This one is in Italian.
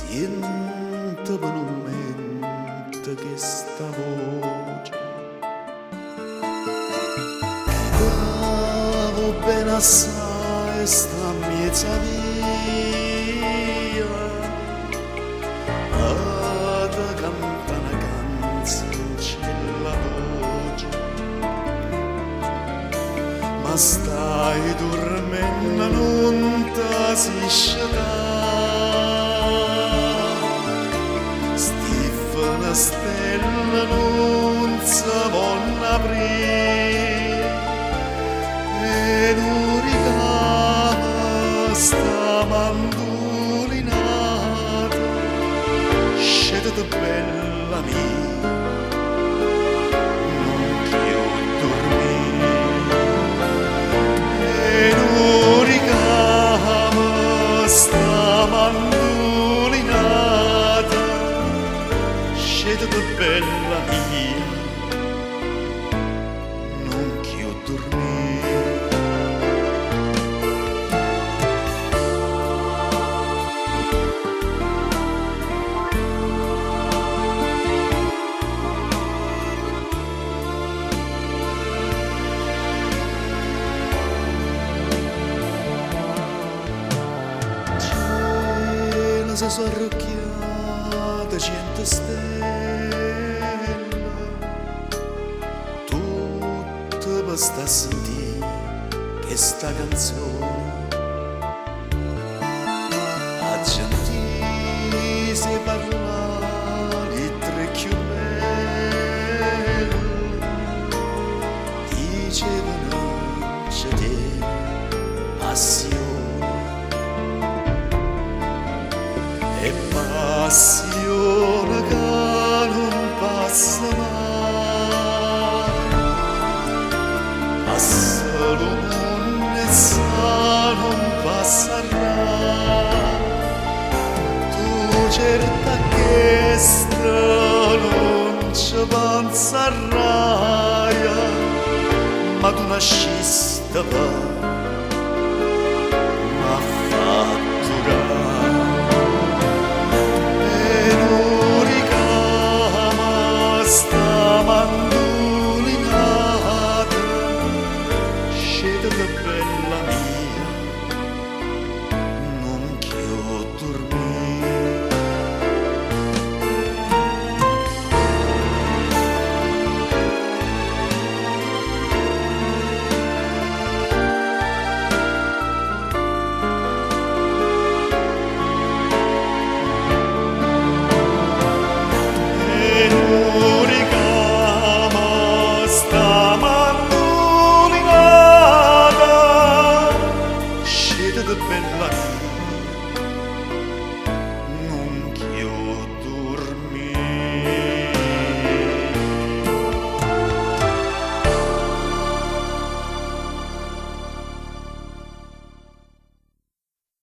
Siento per un momento che sta voce stavo ben assai sta mezza via ad canta una canzone c'è la voce ma stai dormendo non ti si una stella non si vuole aprire e non ricama sta mandolinata scendete bella mia non più dormire e non ricama sta mandolinata scendete bella mia non più dormire. Cielo si sono arrocchiate 100 stelle tutte per sta a sentire che sta canzone a gentisi parlare tre più belle dicevano c'è te passione e passione che non passa mai passa l'uomo e sa non passerà tu certa che non ci penserai ma tu nasciste va ma fa